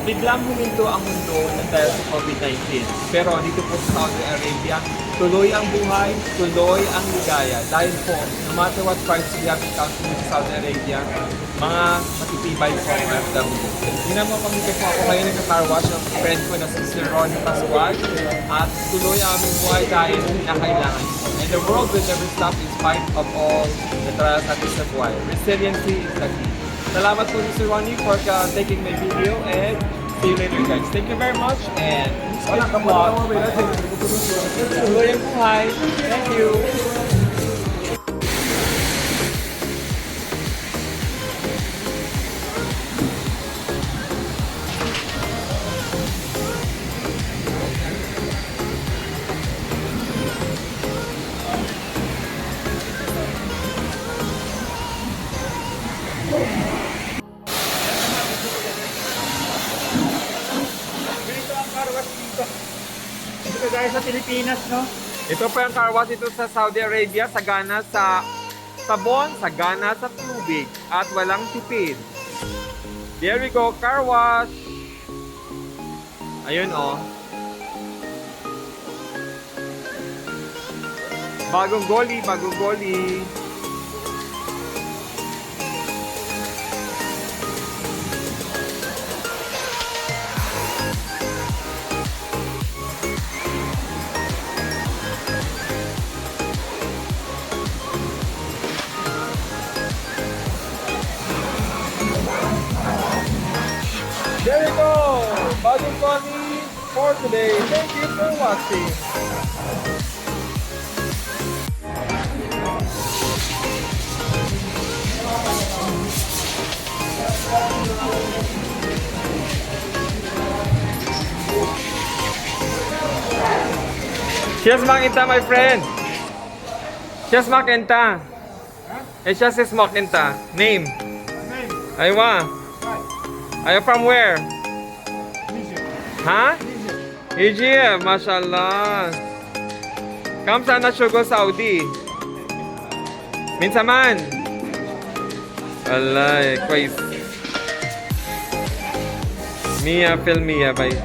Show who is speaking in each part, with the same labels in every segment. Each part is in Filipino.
Speaker 1: biglang huminto ang mundo dahil sa COVID-19. Pero dito po sa Saudi Arabia, tuloy ang buhay, tuloy ang ligaya. Dahil po, no matter what crisis we have encountered sa Saudi Arabia, mga matitibay po ang OFW. Hindi naman kami po ako ngayon nagka-car wash ng friend ko na si Sir Ronnie Pascual at tuloy ang aming buhay dahil kinakailangan po. And the world will never stop in spite of all the trials natin sa buhay. Resiliency is the key. Salamat po Sir Ronnie for taking my video and see you later guys. Thank you very much and wala ka po. Tuloy ang buhay. Thank you.
Speaker 2: Ito guys sa Pilipinas, no?
Speaker 1: Ito po yung car wash dito sa Saudi Arabia, sagana sa sabon, sagana sa tubig, at walang tipid. There we go, car wash. Ayun oh. Bagong goli, bagong goli. There you go! Bagong goli for today. Thank you for watching. Cheers Makinta, my friend. Cheers Makinta. Cheers is Makinta. Name? Aywa. Are you from where? Huh? Egypt, mashallah. Come sana Sugo Saudi. Minsan man. Wallahi, kwais. Mia, film Mia, bye.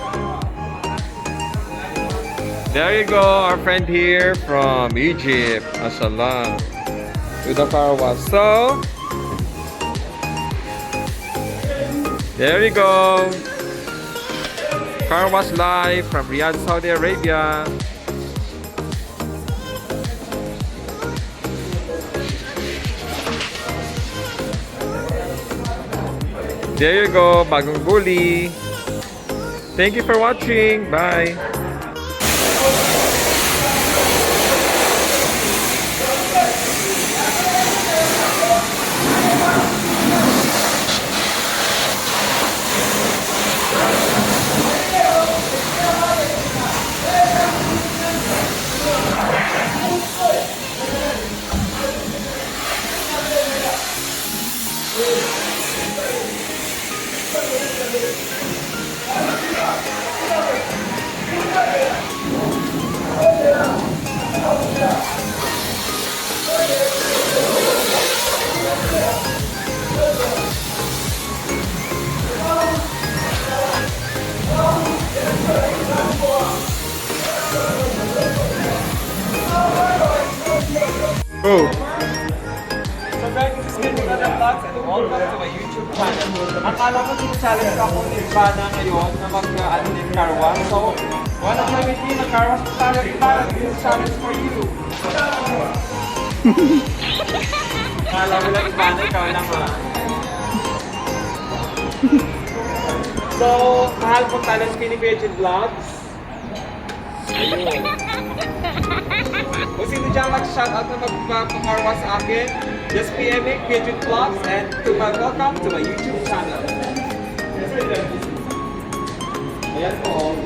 Speaker 1: There you go, our friend here from Egypt, mashallah. With the car wash. So, there you go. Car wash live from Riyadh, Saudi Arabia. There you go, bagong guli. Thank you for watching. Bye. Oh. So guys, this is Kenny Vlogs and welcome to my YouTube channel. Akala ko challenge ako ni Ivana ngayon na mag-ano din car wash. So, wanna join with me na car wash challenge? This is challenge for you. Akala ko lang Ivana, ikaw lang ha. So, mahal po challenge Kenny Vlogs. Ayun. Kung sino dyan mag-shoutout na mag-car wash sa akin, just PM me, Pigeon Vlogs, and welcome to my YouTube channel. Ayan po.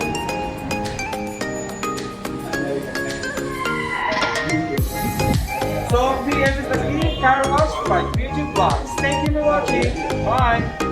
Speaker 1: So, PM is the car wash by Pigeon Vlogs. Thank you for watching. Bye!